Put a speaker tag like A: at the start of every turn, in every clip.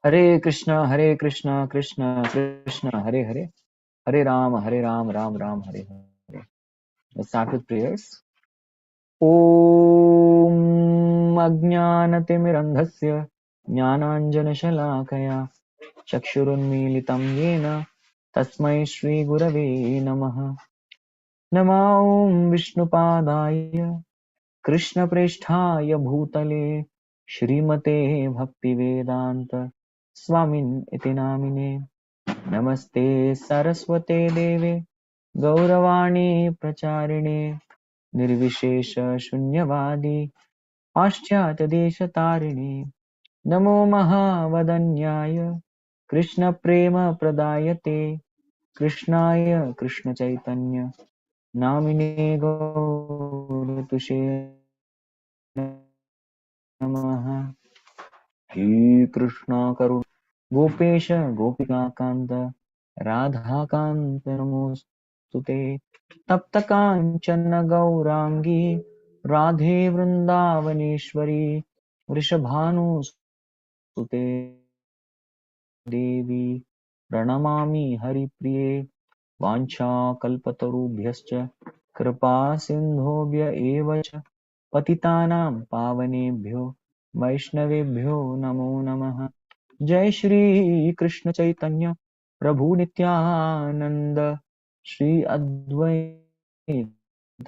A: Hare Krishna, Hare Krishna, Krishna Krishna, Hare Hare, Hare Ram, Ram Ram, Hare Hare. Let's start with prayers. Om Ajnanatimirandhasya Jnananjanashalakaya Chakshurunmilitam Yena Tasmai Shri Gurave Namaha. Nama Om Vishnupadaya Krishna Presthaya Bhutale Shrimate Bhaktivedanta Swamin iti namine. Namaste Saraswate Deve Gauravani Pracharine Nirvishesha Shunyavadi Paschat Desha Tarine Namo Mahavadanyaya Krishna Prema Pradayate Krishnaya Krishna Chaitanya Namine Gauratushe Namaha. He Krishna Karuna Gopesha Gopika Kanta Radha Kanta Namostute Tapta Kanchana Gaurangi Radhe Vrindavaneshwari Vrishabhanu Sute Devi Pranamami Haripriye Vancha Kalpatarubhyascha Kripa Sindhobhya Evacha Patitanam Pavanebhyo Vaishnavebhyo Namo Namaha. जय श्री कृष्ण चैतन्य प्रभु नित्यानंद श्री अद्वैत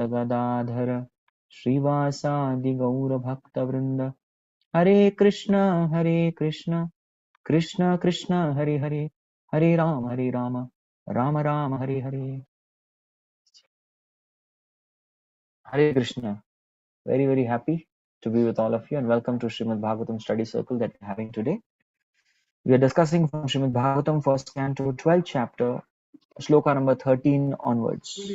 A: गदाधर श्रीवासादि गौर भक्त वृंद हरे Krishna Krishna Krishna Hare Hare Hare Ram Ram Ram Hare Hare. Hare Krishna. Very very happy to be with all of you and welcome to Srimad Bhagavatam study circle that we're having today. We are discussing from Srimad Bhagavatam first canto 12th chapter shloka number 13 onwards.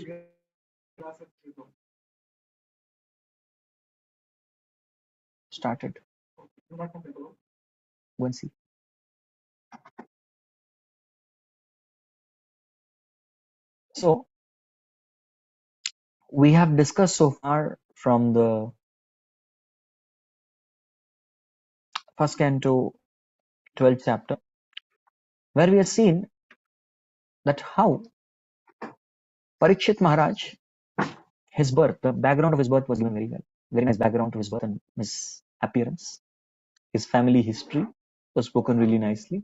A: Started. Go and see. So, we have discussed so far from the first canto 12th chapter, where we have seen that how Parikshit Maharaj, his birth, the background of his birth was given very well. Very nice background to his birth and his appearance. His family history was spoken really nicely.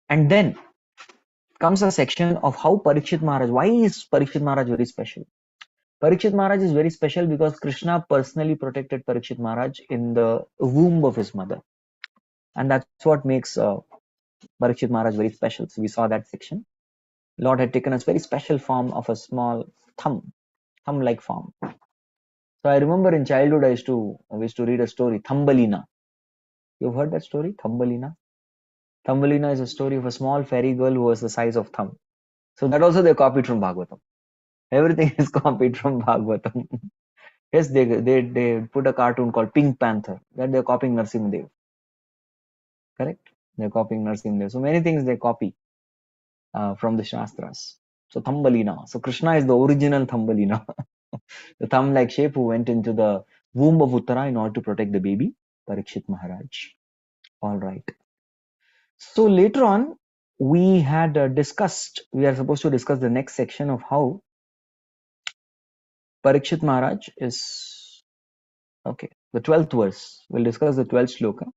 A: And then comes a section of how Parikshit Maharaj, why is Parikshit Maharaj very special? Parikshit Maharaj is very special because Krishna personally protected Parikshit Maharaj in the womb of his mother. And that's what makes Parikshit Maharaj very special. So we saw that section. Lord had taken a very special form of a small thumb-like form. So I remember in childhood, we used to read a story, Thumbelina. You've heard that story, Thumbelina? Thumbelina is a story of a small fairy girl who was the size of thumb. So that also they copied from Bhagavatam. Everything is copied from Bhagavatam. Yes, they put a cartoon called Pink Panther that they're copying Narsimhadev. Correct? They're copying Narsimhadev. So many things they copy from the Shastras. So Thumbelina. So Krishna is the original Thumbelina. The thumb-like shape who went into the womb of Uttara in order to protect the baby, Parikshit Maharaj. All right. So later on, we had we are supposed to discuss the next section of how Parikshit Maharaj is, okay, the 12th verse. We'll discuss the 12th shloka.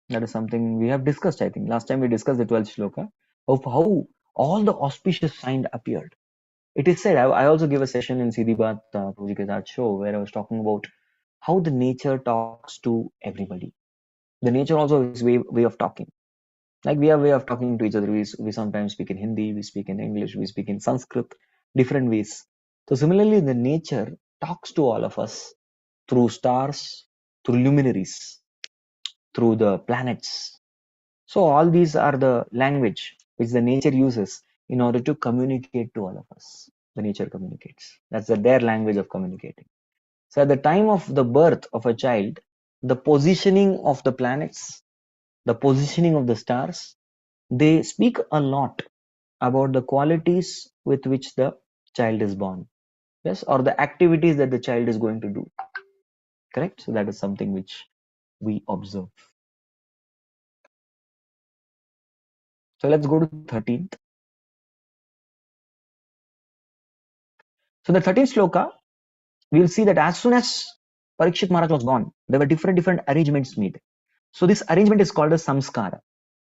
A: That is something we have discussed, I think. Last time we discussed the 12th shloka of how all the auspicious signs appeared. It is said, I also gave a session in Siddhibat Pujika's show where I was talking about how the nature talks to everybody. The nature also is way of talking. Like we have way of talking to each other. We sometimes speak in Hindi, we speak in English, we speak in Sanskrit, different ways. So similarly, the nature talks to all of us through stars, through luminaries, through the planets. So all these are the language which the nature uses in order to communicate to all of us. The nature communicates. That's their language of communicating. So at the time of the birth of a child, the positioning of the planets, the positioning of the stars, they speak a lot about the qualities with which the child is born. Yes, or the activities that the child is going to do. Correct? So that is something which we observe. So let's go to 13th. So the 13th sloka, we will see that as soon as Parikshit Maharaj was gone, there were different arrangements made. So this arrangement is called as samskara.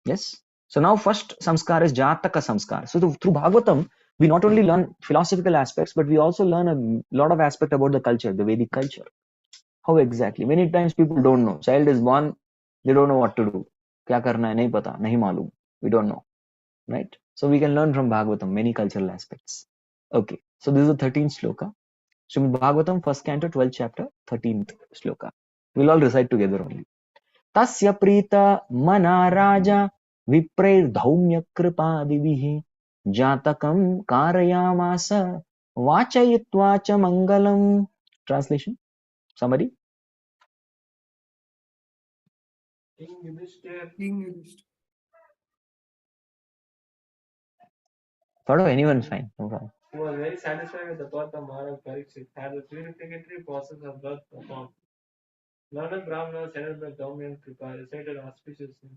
A: Yes. So now first samskara is Jataka samskara. So through Bhagavatam, we not only learn philosophical aspects, but we also learn a lot of aspect about the culture, the Vedic culture. How exactly? Many times people don't know. Child is born, they don't know what to do. Kya karna hai, nahi pata, nahi malum. We don't know. Right? So we can learn from Bhagavatam many cultural aspects. Okay. So this is the 13th sloka. Srimad Bhagavatam, first canto, 12th chapter, 13th sloka. We'll all recite together only. Tasya prita mana raja viprair kripa divihi jatakam karayamasa vachayitva cha mangalam. Translation? Somebody? Thought of anyone's fine. No problem.
B: He was very satisfied with the birth of Maharaj Parikshit, had the purificatory process of birth performed. Learned Brahmanas headed by Dhaumya and Kripa recited auspiciously.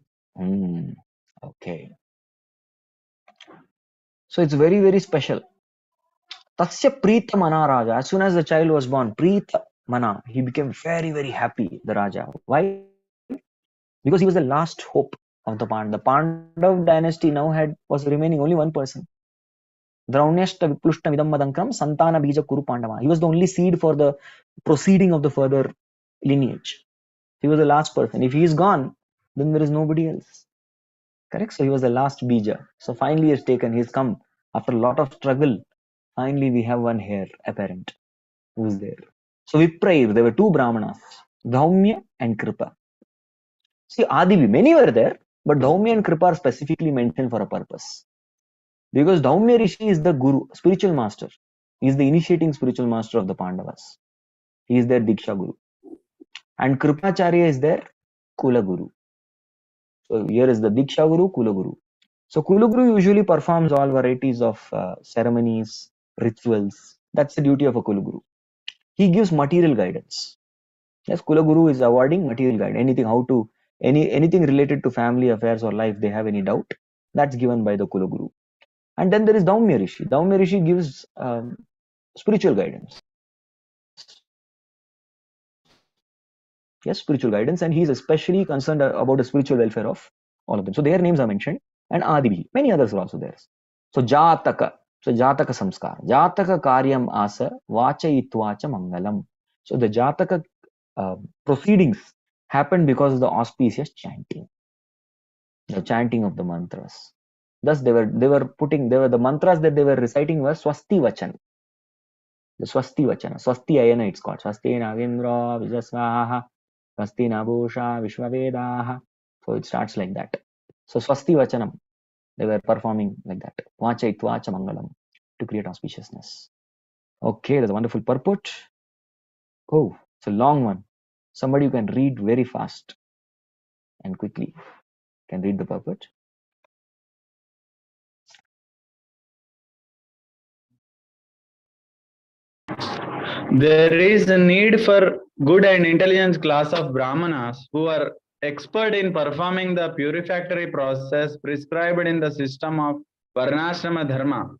A: Okay. So it's very, very special. Tasya Prita Mana Raja. As soon as the child was born, Prita Mana, he became very, very happy, the Raja. Why? Because he was the last hope of the Pandav. The Pandav dynasty now was remaining only one person. Drauneshta Viplushta Vidamadankram Santana Bija Kuru Pandava. He was the only seed for the proceeding of the further lineage. He was the last person. If he is gone, then there is nobody else. Correct? So he was the last Bija. So finally he has taken, he has come. After a lot of struggle, finally we have one heir apparent who's there. So Viprair, there were two Brahmanas, Dhaumya and Kripa. See, Adivi, many were there, but Dhaumya and Kripa are specifically mentioned for a purpose. Because Dhaumya Rishi is the Guru, spiritual master. He is the initiating spiritual master of the Pandavas. He is their Diksha Guru. And Kripacharya is their Kula Guru. So here is the Diksha Guru, Kula Guru. So Kula Guru usually performs all varieties of ceremonies, rituals. That's the duty of a Kula Guru. He gives material guidance. Yes, Kula Guru is awarding material guidance. Anything how to anything related to family affairs or life, they have any doubt, that's given by the Kula Guru. And then there is Dhaumya Rishi. Dhaumya Rishi gives spiritual guidance. Yes, spiritual guidance, and he is especially concerned about the spiritual welfare of all of them. So their names are mentioned, and Adivi, many others are also there. So Jataka, so Jataka Samskar, Jataka Karyam Asa, Vachayitvacha Mangalam. So the Jataka proceedings happened because of the auspicious chanting, the chanting of the mantras. Thus they were the mantras that they were reciting were Swasti Vachan. The Swasti Vachana, Swasti Ayana it's called. Swasti Navindra Vijasvaha, Swasti Nabhusha Vishwavedaha. So it starts like that. So Swasti Vachanam, they were performing like that. Vacha Itvacha Mangalam, to create auspiciousness. Okay, that's a wonderful purport. Oh, it's a long one. Somebody who can read very fast and quickly can read the purport.
C: There is a need for good and intelligent class of Brahmanas who are expert in performing the purificatory process prescribed in the system of Varnashrama Dharma.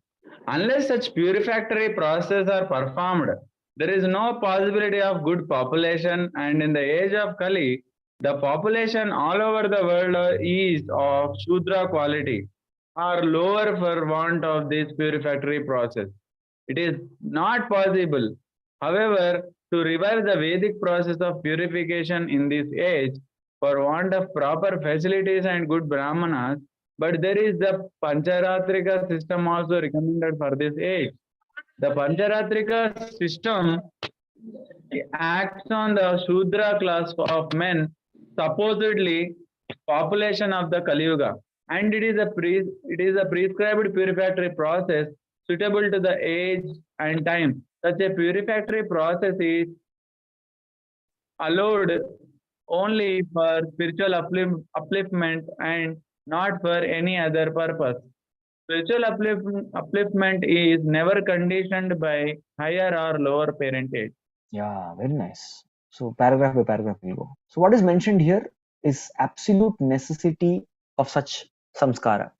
C: Unless such purificatory processes are performed, there is no possibility of good population, and in the age of Kali, the population all over the world is of Shudra quality or lower for want of this purificatory process. It is not possible, however, to revive the Vedic process of purification in this age for want of proper facilities and good Brahmanas, but there is the Pancharatrika system also recommended for this age. The Pancharatrika system acts on the Shudra class of men, supposedly population of the Kali Yuga, and it is a prescribed purificatory process suitable to the age and time. Such a purificatory process is allowed only for spiritual upliftment and not for any other purpose. Spiritual upliftment is never conditioned by higher or lower parentage.
A: Yeah, very nice. So paragraph by paragraph we'll go. So what is mentioned here is absolute necessity of such samskara.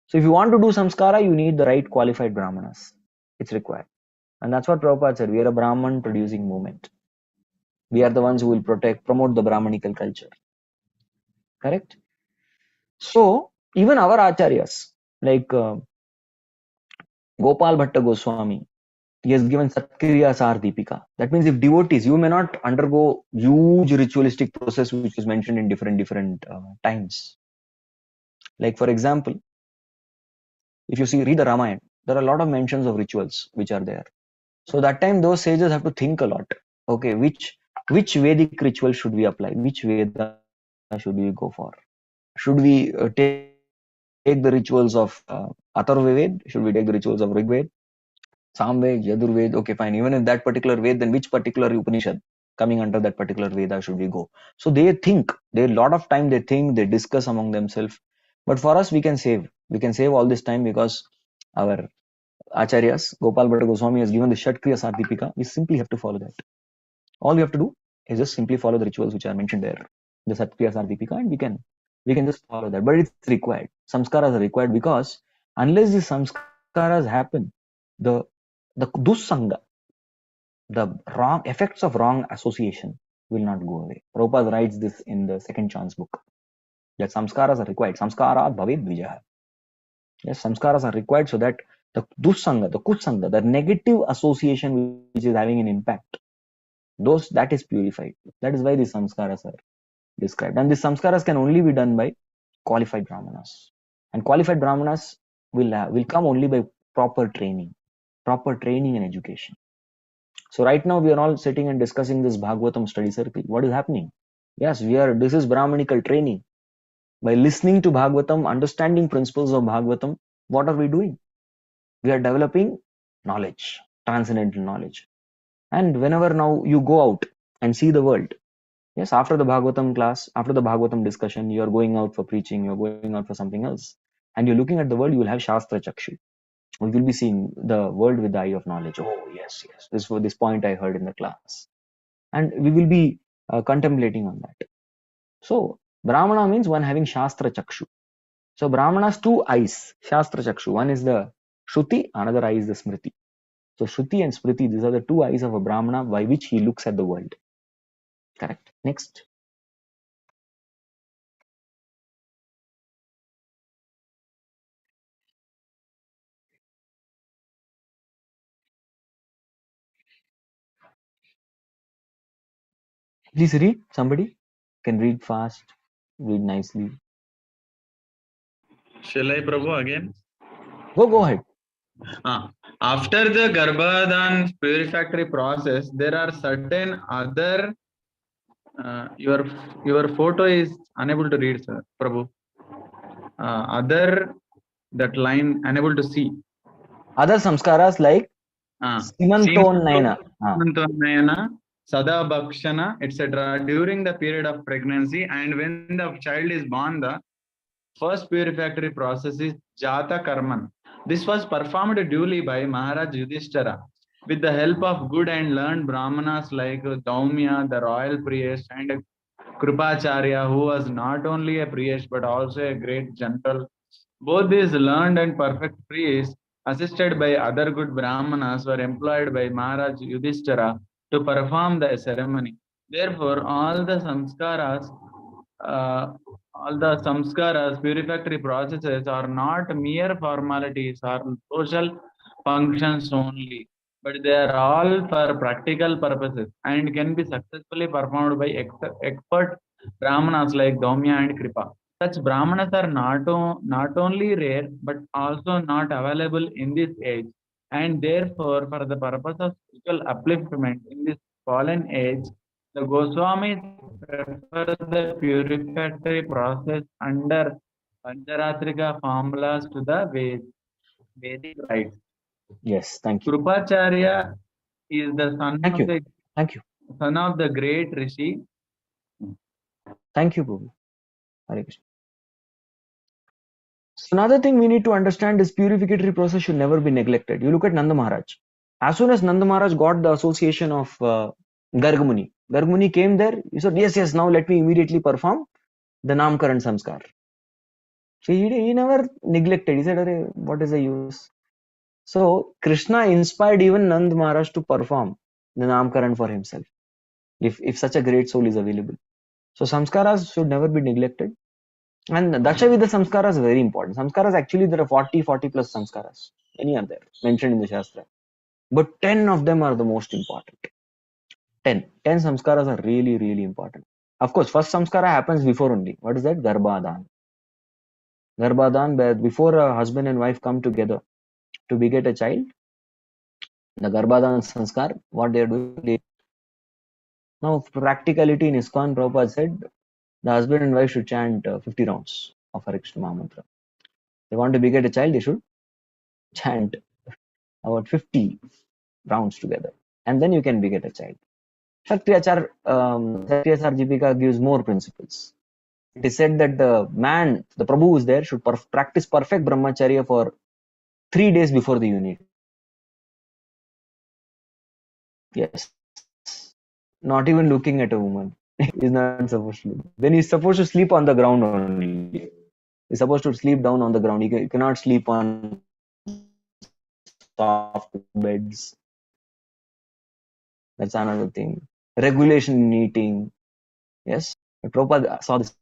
A: So if you want to do samskara, you need the right qualified brahmanas. It's required. And that's what Prabhupada said. We are a Brahman producing movement. We are the ones who will promote the Brahmanical culture. Correct? So even our acharyas, like Gopal Bhatta Goswami, he has given Satkriya Sar Deepika. That means if devotees, you may not undergo huge ritualistic process which is mentioned in different times. Like for example, if you see read the Ramayana, there are a lot of mentions of rituals which are there. So that time those sages have to think a lot. Okay, which Vedic ritual should we apply? Which Veda should we go for? Should we take the rituals of Atharva Ved? Should we take the rituals of Rig Ved? Samved, Yajurved, okay, fine. Even if that particular Ved, then which particular Upanishad coming under that particular Veda should we go? So they think, they a lot of time they think, they discuss among themselves. But for us, we can save. We can save all this time because our Acharyas, Gopal Bhatta Goswami has given the Shatkriya Sardipika. We simply have to follow that. All we have to do is just simply follow the rituals which are mentioned there, the Satkriya Sardipika, and we can just follow that. But it's required. Samskaras are required because unless the samskaras happen, the dussanga, the wrong effects of wrong association will not go away. Prabhupada writes this in the second chance book that samskaras are required. Samskara bhaved vijaha. Yes, samskaras are required so that the dussanga, the kutsanga, the negative association which is having an impact, those that is purified. That is why these samskaras are described. And these samskaras can only be done by qualified brahmanas. And qualified brahmanas will come only by proper training and education. So right now we are all sitting and discussing this Bhagavatam study circle. What is happening? Yes, this is Brahmanical training. By listening to Bhagavatam, understanding principles of Bhagavatam, what are we doing? We are developing knowledge, transcendental knowledge. And whenever now you go out and see the world, yes, after the Bhagavatam class, after the Bhagavatam discussion, you are going out for preaching, you are going out for something else, and you're looking at the world, you will have Shastra Chakshu. We will be seeing the world with the eye of knowledge. Oh, yes. This point I heard in the class. And we will be contemplating on that. So, Brahmana means one having Shastra Chakshu. So, Brahmana's two eyes, Shastra Chakshu. One is the Shruti, another eye is the Smriti. So, Shruti and Smriti, these are the two eyes of a Brahmana by which he looks at the world. Correct. Next. Please read. Somebody can read fast, read nicely.
C: Shall I, Prabhu, again?
A: Go ahead.
C: After the Garbhadan purificatory process, there are certain other. Your photo is unable to read, sir, Prabhu. Other that line unable to see.
A: Other samskaras like Simantonnayana,
C: Sada Bhakshana, etc. during the period of pregnancy, and when the child is born, the first purificatory process is Jata Karman. This was performed duly by Maharaj Yudhishthira with the help of good and learned Brahmanas like Daumya, the royal priest, and Krupacharya, who was not only a priest but also a great general. Both these learned and perfect priests, assisted by other good Brahmanas, were employed by Maharaj Yudhishthira to perform the ceremony. Therefore, all the samskaras, purificatory processes, are not mere formalities or social functions only, but they are all for practical purposes and can be successfully performed by expert Brahmanas like Daumya and Kripa. Such Brahmanas are not only rare but also not available in this age, and therefore, for the purpose of spiritual upliftment in this fallen age, the Goswamis prefer the purificatory process under Pancharatrika formulas to the Vedic rites.
A: Yes, thank you.
C: Krupacharya is the
A: Thank you.
C: son of the great Rishi.
A: Thank you, Prabhu. Hare Krishna. So another thing we need to understand is purificatory process should never be neglected. You look at Nanda Maharaj. As soon as Nanda Maharaj got the association of Gargamuni, Gargmuni came there, he said, yes, now let me immediately perform the Namkaran Samskar. So he never neglected. He said, what is the use? So Krishna inspired even Nand Maharaj to perform the Namkaran for himself, if such a great soul is available. So samskaras should never be neglected. And Dashavidha samskaras are very important. Samskaras, actually, there are 40 plus samskaras. Many are there mentioned in the Shastra. But 10 of them are the most important. 10 samskaras are really, really important. Of course, first samskara happens before only. What is that? Garbhadan. Garbhadan, where before a husband and wife come together to beget a child, the Garbhadan sanskar, what they are doing. Now, practicality in ISKCON, Prabhupada said, the husband and wife should chant 50 rounds of Hare Krishna Mahamantra. They want to beget a child, they should chant about 50 rounds together. And then you can beget a child. Kshatriyachar Jipika gives more principles. It is said that the man, the Prabhu who is there, should practice perfect brahmacharya for 3 days before the union. Yes. Not even looking at a woman. He's not supposed to. Then he's supposed to sleep on the ground only. He's supposed to sleep down on the ground. You cannot sleep on soft beds. That's another thing. Regulation in eating. Yes. But Prabhupada saw this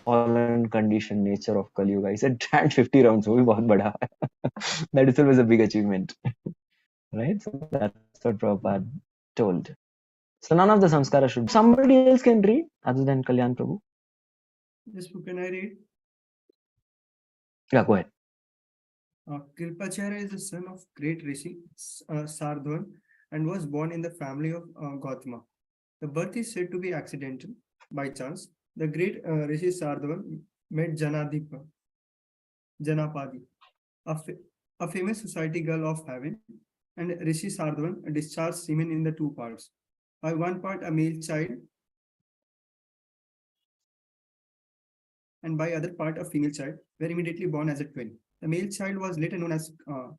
A: fallen condition nature of Kali Yuga. He said, chant 50 rounds. That itself was a big achievement. Right? So that's what Prabhupada told. So none of the samskara should. Somebody else can read other than Kalyan Prabhu.
D: Yes, can I read?
A: Yeah, go ahead.
D: Kripacharya is the son of great Rishi Sardwan and was born in the family of Gautama. The birth is said to be accidental, by chance. The great Rishi Sardwan met Janapadi, a famous society girl of heaven, and Rishi Sardwan discharged semen in the two parts. By one part, a male child, and by other part, a female child, were immediately born as a twin. The male child was later known as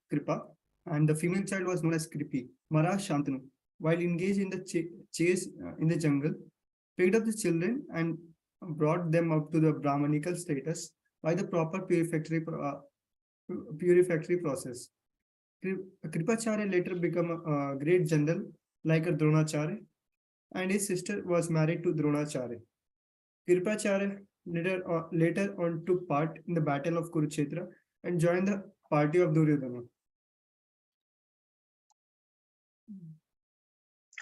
D: Kripa, and the female child was known as Kripi. Maharaj Shantanu, while engaged in the chase in the jungle, picked up the children and brought them up to the Brahmanical status by the proper purificatory process. Kripacharya later became a great general like a Dronacharya, and his sister was married to Dronacharya. Kripacharya later on took part in the battle of Kurukshetra and joined the party of Duryodhana.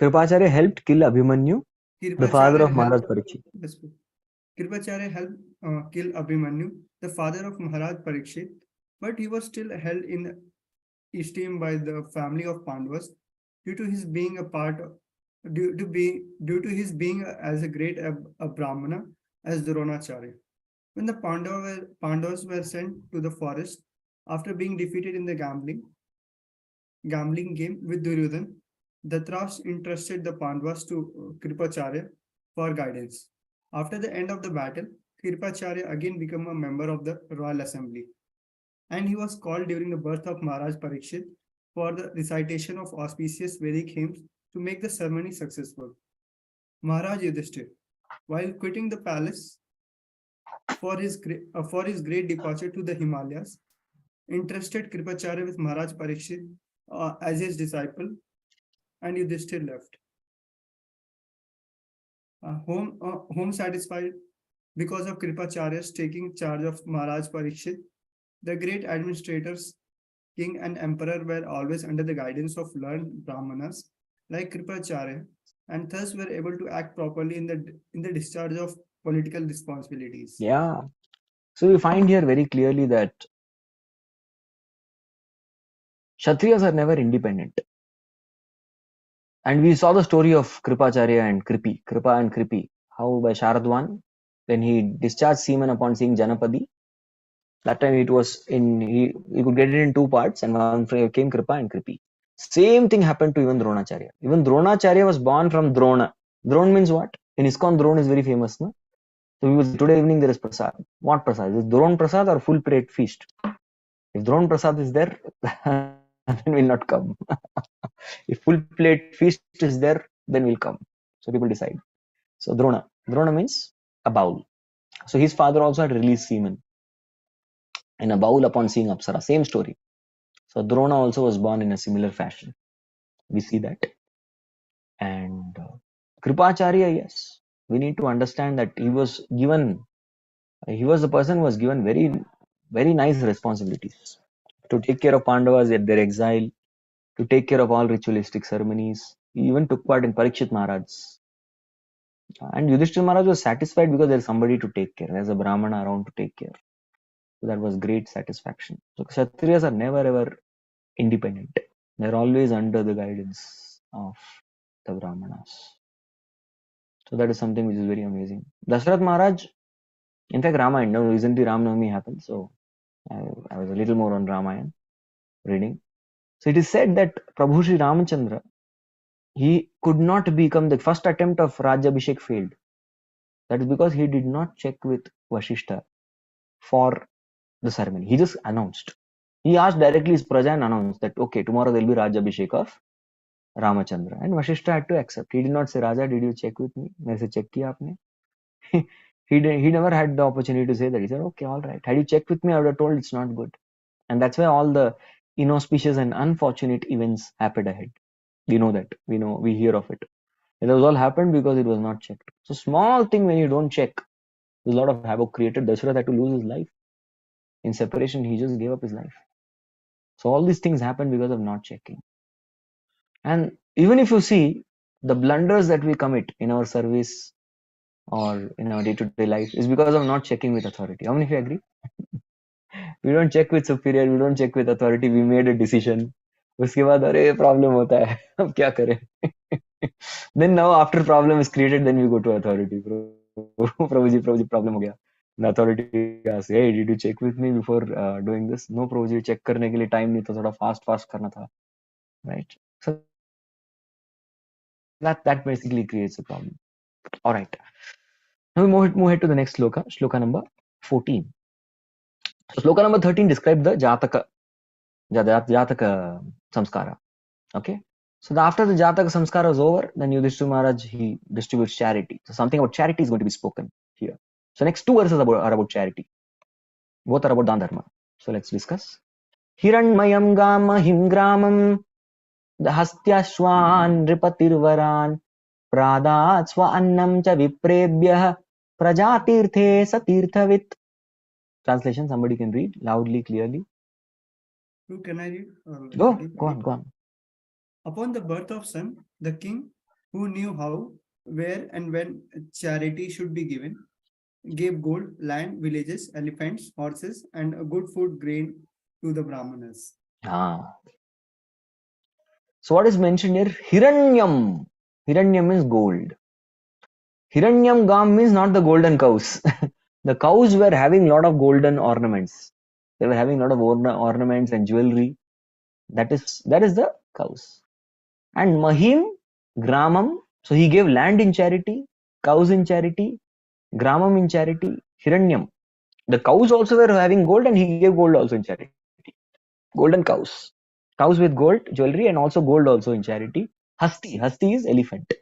A: Kripacharya helped kill Abhimanyu, the father of Maharaj Parikshit.
D: Kripacharya helped kill Abhimanyu, the father of Maharaj Parikshit, but he was still held in esteem by the family of Pandavas due to his being as a great a Brahmana as Dronacharya. When the Pandavas were sent to the forest after being defeated in the gambling game with Duryodhana, Dhritarashtra entrusted the Pandavas to Kripacharya for guidance. After the end of the battle, Kripacharya again became a member of the royal assembly, and he was called during the birth of Maharaj Parikshit for the recitation of auspicious Vedic hymns to make the ceremony successful. Maharaj Yudhishthir, while quitting the palace for his great departure to the Himalayas, entrusted Kripacharya with Maharaj Parikshit as his disciple, and Yudhishthir left. Home satisfied because of Kripacharya's taking charge of Maharaj Parikshit, the great administrators, king and emperor were always under the guidance of learned Brahmanas like Kripacharya, and thus were able to act properly in the discharge of political responsibilities.
A: Yeah. So we find here very clearly that Kshatriyas are never independent. And we saw the story of Kripacharya and Kripi, Kripa and Kripi, how by Sharadwan, when he discharged semen upon seeing Janapadi, that time it was he could get it in two parts, and one came Kripa and Kripi. Same thing happened to even Dronacharya. Even Dronacharya was born from Drona. Drona means what? In ISKCON, Drona is very famous, no? So today evening there is prasad. What prasad? Is Drona prasad or full plate feast? If Drona prasad is there, then will not come. If full plate feast is there, then will come. So people decide. So Drona means a bowl. So his father also had released semen in a bowl upon seeing Apsara. Same story. So Drona also was born in a similar fashion. We see that. And Kripacharya, yes, we need to understand that he was the person who was given very, very nice responsibilities to take care of Pandavas at their exile, to take care of all ritualistic ceremonies. He even took part in Parikshit Maharaj's. And Yudhishthira Maharaj was satisfied because there's somebody to take care. There's a Brahmana around to take care. So that was great satisfaction. So Kshatriyas are never ever independent. They're always under the guidance of the Brahmanas. So that is something which is very amazing. Dashrath Maharaj, in fact, Ramayana, recently Ram Navami happened. So I was a little more on Ramayana reading. So it is said that Prabhu Sri Ramachandra, he could not become the first attempt of Rajabhishek failed. That is because he did not check with Vashishta for the ceremony. He just announced. He asked directly his praja and announced that, okay, tomorrow there will be Rajabhishek of Ramachandra. And Vashishta had to accept. He did not say, Raja, did you check with me? I said, check kiya aapne? he never had the opportunity to say that. He said, okay, all right. Had you checked with me, I would have told it's not good. And that's why all the inauspicious and unfortunate events happened ahead. We know that. We hear of it. It was all happened because it was not checked. So small thing when you don't check, there's a lot of havoc created. Dashrath had to lose his life. In separation, he just gave up his life. So all these things happen because of not checking. And even if you see the blunders that we commit in our service or in our day-to-day life is because of not checking with authority. How many of you agree? We don't check with superior, we don't check with authority, we made a decision. उसके बाद अरे problem होता है अब क्या करें? Then now after problem is created, then we go to authority. Prabhu ji problem हो गया. The authority asks, hey, did you check with me before doing this? No, Prabhu ji check करने के लिए time नहीं था, थोड़ा fast करना था, right? So that basically creates a problem. All right. Now we move ahead to the next shloka number 14. So shloka number 13 describes the Jataka samskara. Okay. So after the Jataka samskara was over, then Yudhishthira Maharaj, he distributes charity. So something about charity is going to be spoken here. So next two verses are about charity. Both are about Dan Dharma. So let's discuss. Hiranmayam gama him gramam hastyashwan ripatirvaran pradat swa annam cha viprebhyah prajatirthe satirthavit. Translation, somebody can read loudly, clearly.
D: Who can I read?
A: Go on.
D: Upon the birth of son, the king, who knew how, where, and when charity should be given, gave gold, land, villages, elephants, horses, and a good food grain to the Brahmanas.
A: So what is mentioned here? Hiranyam. Hiranyam means gold. Hiranyam gam means not the golden cows. The cows were having a lot of golden ornaments. They were having a lot of ornaments and jewelry. That is the cows. And Mahim, Gramam. So he gave land in charity, cows in charity, Gramam in charity, Hiranyam. The cows also were having gold and he gave gold also in charity. Golden cows. Cows with gold, jewelry, and also gold also in charity. Hasti. Hasti is elephant.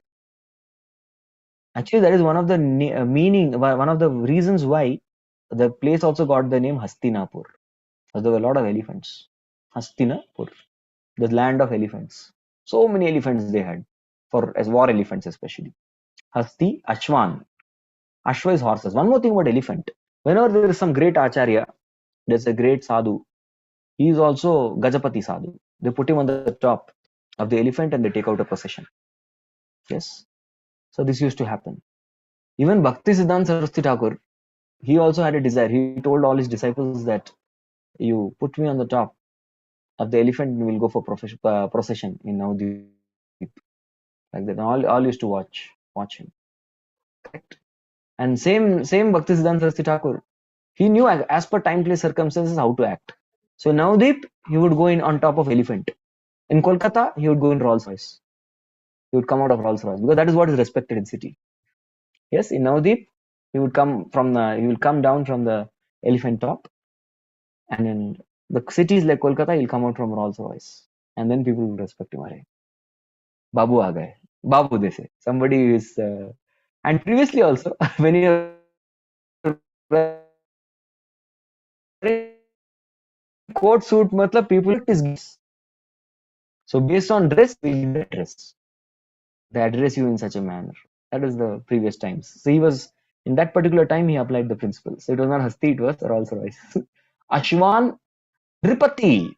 A: Actually, that is one of the one of the reasons why the place also got the name Hastinapur. Because there were a lot of elephants. Hastinapur, the land of elephants. So many elephants they had, as war elephants especially. Hasti, Ashwan. Ashwa is horses. One more thing about elephant. Whenever there is some great acharya, there's a great sadhu. He is also Gajapati sadhu. They put him on the top of the elephant and they take out a procession. Yes. So this used to happen. Even Bhakti Siddhanta Saraswati Thakur, he also had a desire. He told all his disciples that you put me on the top of the elephant and we'll go for procession in Navadvip. Like that. All used to watch him. Correct. And same Bhakti Siddhanta Saraswati Thakur, he knew as per time, place, circumstances how to act. So in Navadvip, he would go in on top of elephant. In Kolkata, he would go in Rolls Royce. He would come out of Rolls Royce because that is what is respected in city. Yes, in Navadvip, he will come down from the elephant top, and in the cities like Kolkata, he'll come out from Rolls Royce, and then people will respect him. Babu aa gaye. Babu, they say. Somebody is, and previously also, when you're wearing coat suit, matlab people it is gifts. So based on dress, we give the address. They address you in such a manner. That is the previous times. So he was, in that particular time, he applied the principle. So it was not Hasti, it was Rolls Royce. Ashwan Nripati.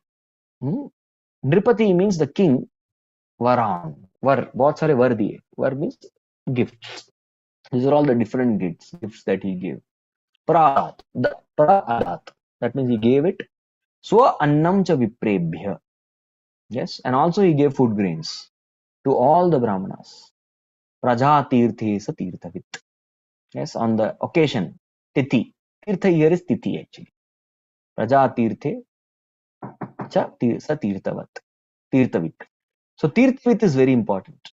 A: Nripati means the king. Varan. Var. बहुत सारे वर दिए. Var means gifts. These are all the different gifts that he gave. Pradat. Pradat. That means he gave it. Swa annam cha viprebhya. Yes. And also he gave food grains to all the brahmanas. Praja tirthe sa tirthavit. Yes. On the occasion. Tithi. Tirtha here is tithi actually. Praja tirthe cha sa tirthavat. Tirthavit. So tirthavit is very important.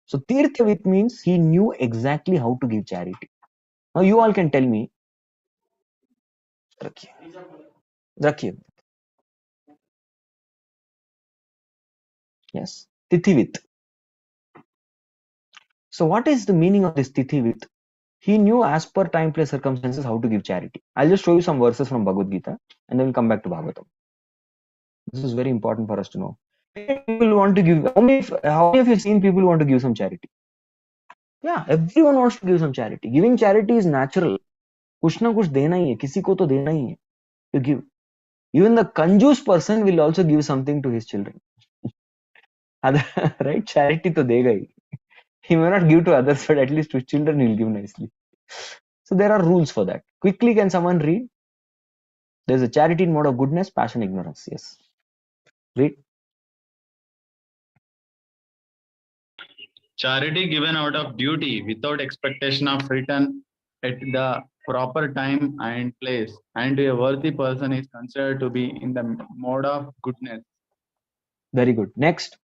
A: So tirthavit means he knew exactly how to give charity. Now you all can tell me. Rakhiye. Yes. Tithivit. So what is the meaning of this Tithivit? He knew as per time, place, circumstances how to give charity. I'll just show you some verses from Bhagavad Gita and then we'll come back to Bhagavatam. This is very important for us to know. People want to give. How many of you have seen people who want to give some charity? Yeah, everyone wants to give some charity. Giving charity is natural. कुछ ना कुछ देना ही है, किसी को तो देना ही है. To give. Even the कंजूस person will also give something to his children. Right? Charity to देगा ही. He may not give to others, but at least to children he'll give nicely. So there are rules for that. Quickly, can someone read? There's a charity in mode of goodness, passion, ignorance. Yes. Read.
C: Charity given out of duty without expectation of return at the proper time and place, and to a worthy person is considered to be in the mode of goodness.
A: Very good. Next.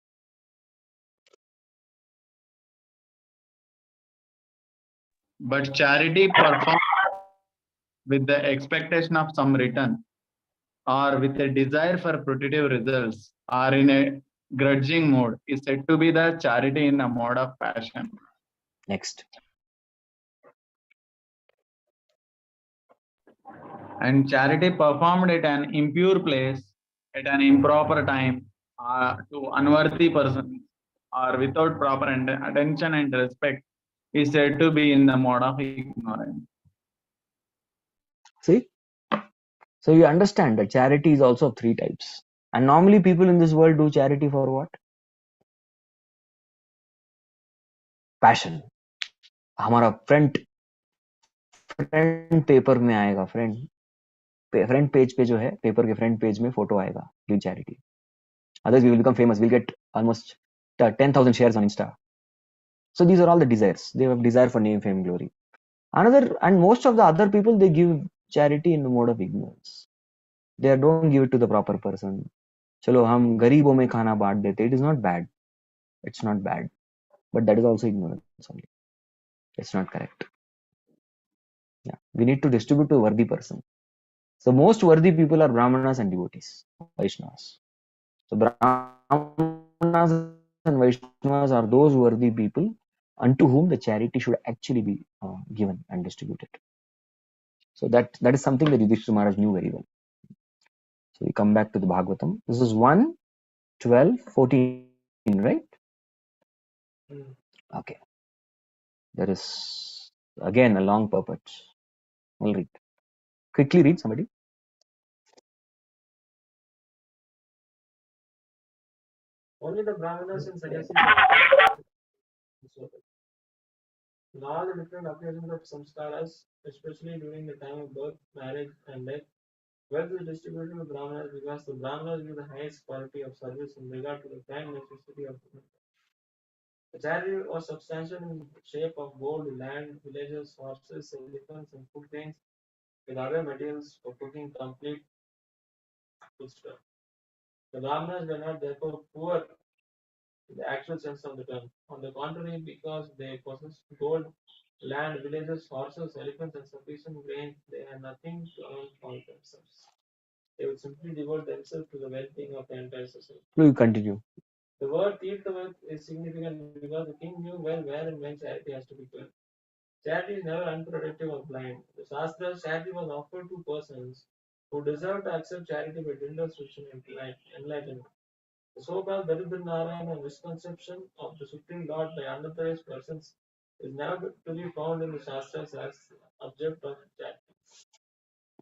C: But charity performed with the expectation of some return, or with a desire for protective results, or in a grudging mode, is said to be the charity in a mode of passion.
A: Next.
C: And charity performed at an impure place, at an improper time, to unworthy persons, or without proper attention and respect, is said to be in the mode of ignorance.
A: See? So you understand that charity is also of three types. And normally people in this world do charity for what? Passion. हमारा front paper में आएगा, front page पे जो है, paper के front page में photo आएगा, give charity. Others we will become famous, we'll get almost 10,000 shares on Insta. So these are all the desires. They have desire for name, fame, glory. And most of the other people, they give charity in the mode of ignorance. They don't give it to the proper person. चलो हम गरीबों में खाना बांट देते. It is not bad. It's not bad. But that is also ignorance only. It's not correct. Yeah. We need to distribute to a worthy person. So most worthy people are Brahmanas and devotees, Vaishnavas. So Brahmanas and Vaishnavas are those worthy people unto whom the charity should actually be given and distributed. So that is something that Yudhishthira Maharaj knew very well. So we come back to the Bhagavatam. This is 1, 12, 14, right? Okay. There is again a long purport. We'll read. Quickly read, somebody.
B: Only the Brahmanas and Sannyasis in all the different occasions of samskaras, especially during the time of birth, marriage, and death, wealth is distributed to Brahmanas because the Brahmanas give the highest quality of service in regard to the prime necessity of the. The charity was substantial in shape of gold, land, villages, horses, elephants, and food grains, with other materials for cooking complete foodstuff. The Brahmanas were not therefore poor in the actual sense of the term. On the contrary, because they possessed gold, land, villages, horses, elephants, and sufficient grain, they had nothing to earn for themselves. They would simply devote themselves to the well-being of the entire society.
A: Please continue.
B: The word Tirthavat is significant because the king knew well where and when charity has to be given. Charity is never unproductive or blind. The Shastras, charity was offered to persons who deserve to accept charity by dint of spiritual enlightenment. The so-called Daridra Narayana misconception of the Supreme Lord by unauthorized persons is never to be found in the Shastras as object of charity.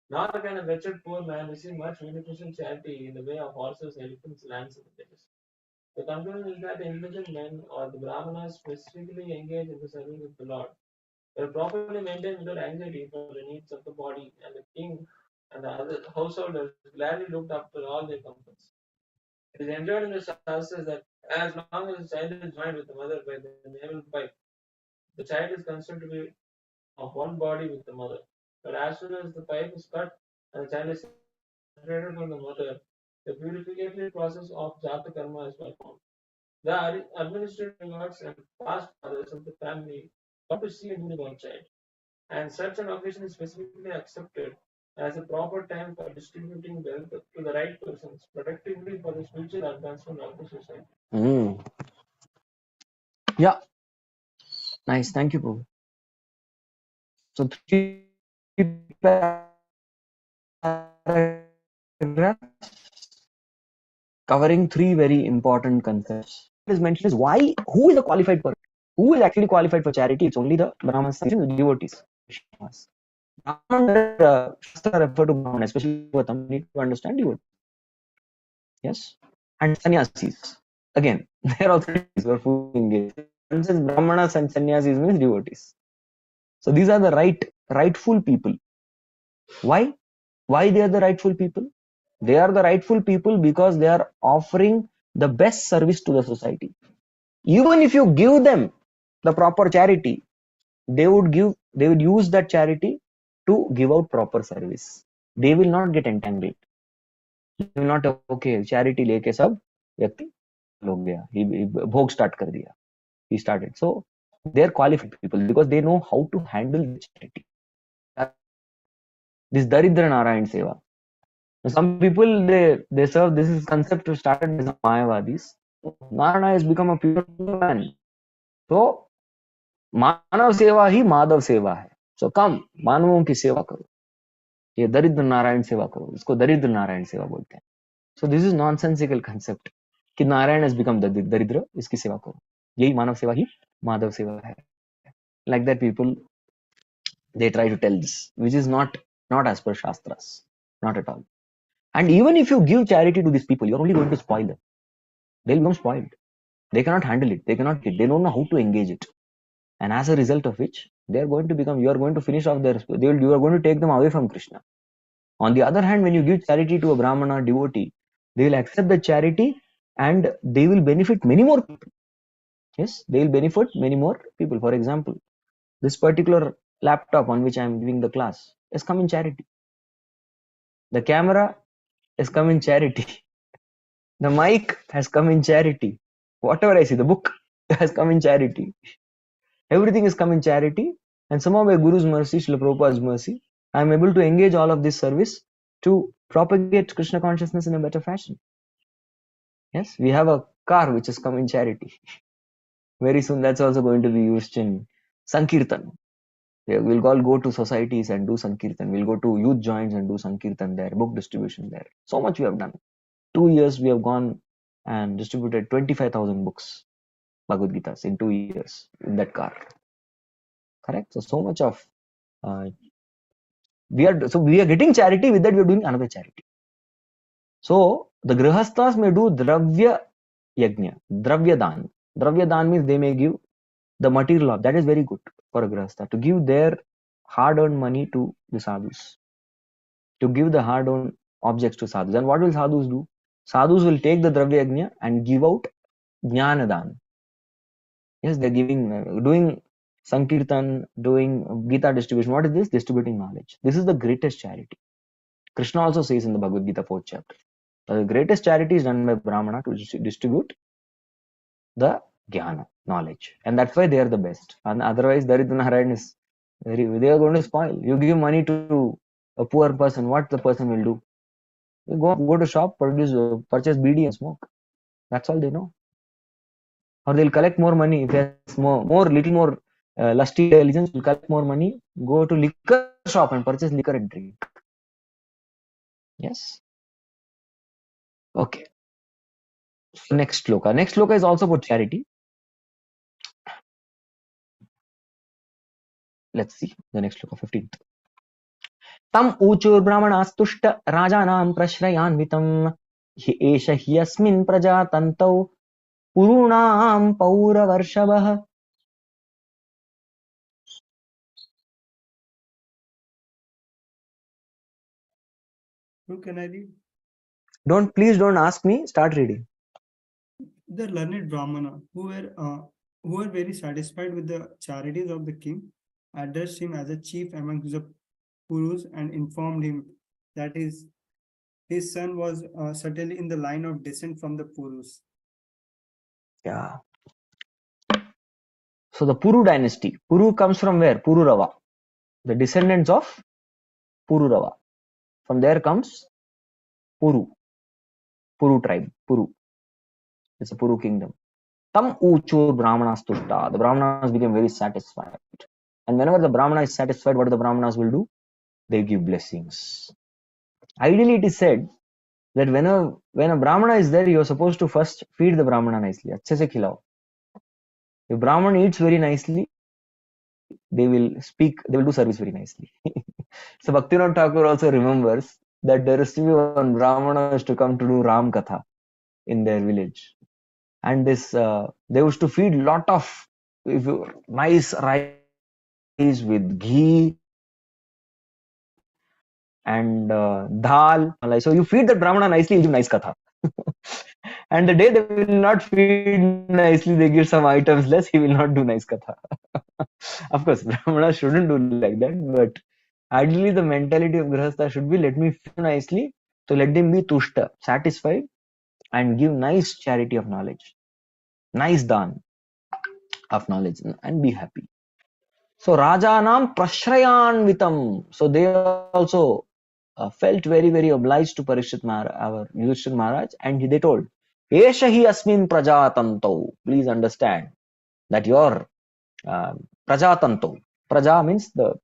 B: Nor can a wretched poor man receive much beneficial charity in the way of horses, elephants, lands, and villages. The conclusion is that the intelligent men or the Brahmanas specifically engage in the service of the Lord were properly maintained without anxiety for the needs of the body, and the king and the other householders gladly looked after all their comforts. It is enjoined in the Shastras that as long as the child is joined with the mother by the navel pipe, the child is considered to be of one body with the mother. But as soon as the pipe is cut and the child is separated from the mother, the purificatory process of Jata Karma is performed. The administrative lords and past fathers of the family come to see a newborn child, and such an occasion is specifically accepted as a proper time for distributing wealth to the right persons, protectively for the spiritual advancement of the society.
A: Yeah, nice. Thank you, Prabhu. So three paragraphs covering three very important concepts. What is mentioned is why, who is a qualified person? Who is actually qualified for charity? It's only the Brahmanas, the devotees. Brahman, Shastra refer to Brahman, especially for them, need to understand devotees. Yes, and sannyasis. Again, they are also who are fully engaged. One says Brahmanas and sannyasis means devotees. So these are the rightful people. Why? Why they are the rightful people? They are the rightful people because they are offering the best service to the society. Even if you give them the proper charity, they would use that charity to give out proper service. They will not get entangled. They will not, okay, charity leke sab व्यक्ति हो गया, he भोग start कर दिया, he started. So they are qualified people because they know how to handle the charity. This Daridra Narayan Seva. Some people they serve, this is concept started as Mayavadis. Narayana has become a pure man. So मानव सेवा ही माधव सेवा है. So come, मानवों की सेवा करो. ये दरिद्र नारायण सेवा करो. इसको दरिद्र नारायण सेवा बोलते हैं. So this is nonsensical concept कि नारायण has become दरिद्र, इसकी सेवा करो. यही मानव सेवा ही माधव सेवा है. Like that people they try to tell this, which is not as per Shastras, not at all. And even if you give charity to these people, you're only going to spoil them. They'll become spoiled. They cannot handle it. They don't know how to engage it. And as a result of which, they are going to become, you are going to finish off their, you are going to take them away from Krishna. On the other hand, when you give charity to a Brahmana devotee, they will accept the charity and they will benefit many more people. Yes, they will benefit many more people. For example, this particular laptop on which I am giving the class has come in charity. The camera has come in charity. The mic has come in charity. Whatever I see, the book has come in charity. Everything has come in charity. And somehow by Guru's mercy, Srila Prabhupada's mercy, I am able to engage all of this service to propagate Krishna consciousness in a better fashion. Yes, we have a car which has come in charity. Very soon that's also going to be used in Sankirtan. We'll all go to societies and do Sankirtan. We'll go to youth joints and do Sankirtan there, book distribution there. So much we have done. 2 years we have gone and distributed 25,000 books, Bhagavad Gitas, in 2 years in that car. Correct? So much of we are getting charity, with that we are doing another charity. So the grihasthas may do dravya yajna, dravya dan. Dravya dan means they may give the material of, that is very good for a grihastha, to give their hard-earned money to the sadhus, to give the hard-earned objects to sadhus. And what will sadhus do? Sadhus will take the dravya yajna and give out jnana dan. Yes, they're giving, doing Sankirtan, doing Gita distribution. What is this? Distributing knowledge. This is the greatest charity. Krishna also says in the Bhagavad Gita 4th chapter, the greatest charity is done by Brahmana to distribute the jnana, knowledge. And that's why they are the best. And otherwise, Daridra Narayan is they are going to spoil. You give money to a poor person, what the person will do? You go to shop, purchase BD and smoke. That's all they know. or they'll collect more money. If he has little more lusty intelligence, will collect more money, go to liquor shop and purchase liquor and drink. Yes. Okay. Next sloka. Next sloka is also about charity. Let's see the next sloka, 15th. Tam ऊचुर्ब्राह्मणास्तुष्ट राजानां प्रश्रयान्वितं एष ह्यस्मिन् प्रजातन्तौ पुरूणां पौरवर्षभः.
D: Who can I read?
A: Please don't ask me. Start reading.
D: The learned Brahmana, who were very satisfied with the charities of the king, addressed him as a chief amongst the Purus and informed him that his son was certainly in the line of descent from the Purus.
A: Yeah. So the Puru dynasty. Puru comes from where? Pururava. The descendants of Pururava. From there comes Puru. Puru tribe. Puru. It's a Puru kingdom. Tam uchur brahmanas tushta. The brahmanas became very satisfied. And whenever the brahmana is satisfied, what the brahmanas will do? They give blessings. Ideally, it is said that when a brahmana is there, you are supposed to first feed the brahmana nicely. अच्छे से खिलाओ. If brahman eats very nicely, they will do service very nicely. So Bhaktivinoda Thakur also remembers that there used to be one brahmana used to come to do Ram Katha in their village. And this they used to feed lot of nice rice with ghee and dal. So you feed that brahmana nicely, you give nice katha. And the day they will not feed nicely, they give some items less, he will not do nice katha. Of course, brahmana shouldn't do like that, but ideally the mentality of grihastha should be, let me feed nicely, so let them be tushta, satisfied, and give nice charity of knowledge, nice dan of knowledge, and be happy. So Rajanam Prashrayanvitam. So they also felt very, very obliged to Parikshit Maharaj, our Yudhishthira Maharaj, and they told, Eshahi asmin prajatanto. Please understand that your prajatanto. Praja means the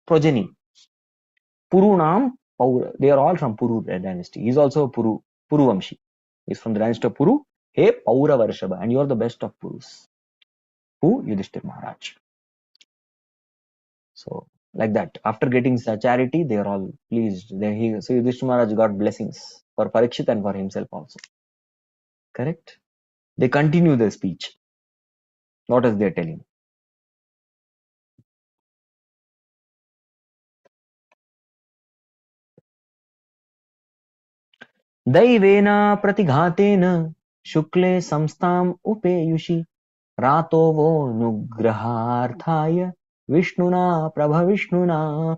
A: progeny. Purunam Paura. They are all from Puru dynasty. He is also Puru Vamshi. He is from the dynasty of Puru. Hey Paura Varshaba. And you are the best of Purus. Who? Yudhishthira Maharaj. So like that, after getting charity, they are all pleased. Then so Yudhishthira Maharaj got blessings for Parikshit and for himself also. Correct? They continue their speech. What is they telling? Daivena pratighatena shukle samstam upeyushi rato vo nugraharthaya vishnuna prabha vishnuna.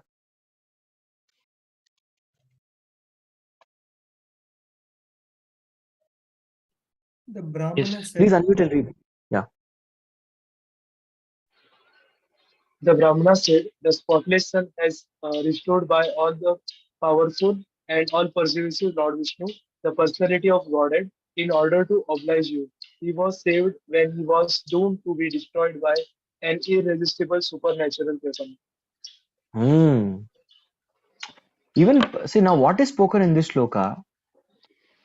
D: The Brahmana
A: Yes,
D: said,
A: please unmute and read. Yeah.
E: The Brahmana said, the spotless sun has restored by all the powerful and all pervasive Lord Vishnu, the personality of Godhead, in order to oblige you. He was saved when he was doomed to be destroyed by an irresistible supernatural weapon.
A: Even see now what is spoken in this sloka.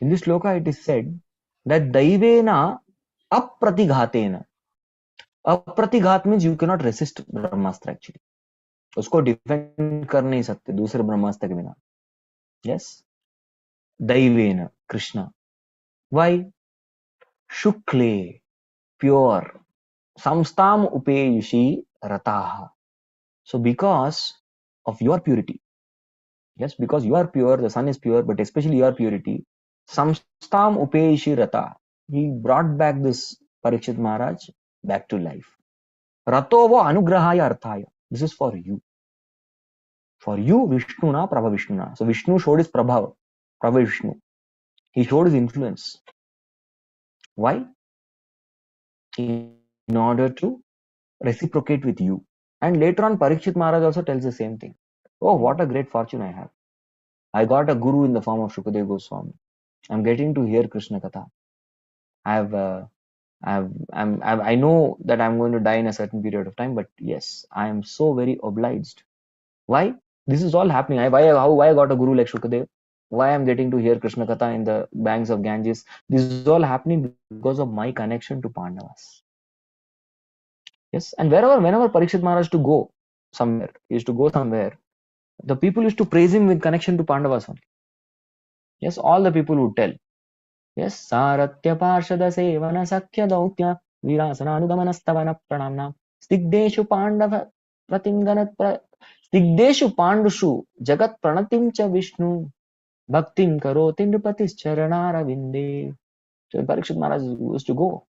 A: In this sloka, it is said that Daivena apratighatena. Apratighat means you cannot resist Brahmastra actually. उसको defend कर नहीं सकते दूसरे ब्रह्मास्त्र के बिना. Yes. Daivena, Krishna. Why? Shukle, pure. Samstam upeyushi rataha. So because of your purity. Yes, because you are pure, the sun is pure, but especially your purity. Samstam upeyushi rata. He brought back this Parikshit Maharaj back to life. Ratovo anugrahaya arthaya. This is for you. For you, Vishnuna, Prabha Vishnuna. So Vishnu showed his Prabha Vishnu. He showed his influence. Why? In order to reciprocate with you. And later on, Parikshit Maharaj also tells the same thing. Oh, what a great fortune I have. I got a guru in the form of Shukadev Goswami. I'm getting to hear Krishna Katha. I have I know that I'm going to die in a certain period of time, but yes, I am so very obliged. Why? This is all happening. Why I got a guru like Shukadev? Why I'm getting to hear Krishna Katha in the banks of Ganges? This is all happening because of my connection to Pandavas. Yes, and whenever Parikshit Maharaj to go somewhere, he used to go somewhere, the people used to praise him with connection to Pandavas only. Yes, all the people would tell. Yes, Saratya Parshada Sevana Sakya Dautya Virasana Anugamanastavana Pranamna Stigdeshu Pandava Pratinganat Stigdeshu Pandushu Jagat Pranatim Cha Vishnu Bhaktim Karoti Nripatis Charanara Vinde. So Parikshit Maharaj used to go.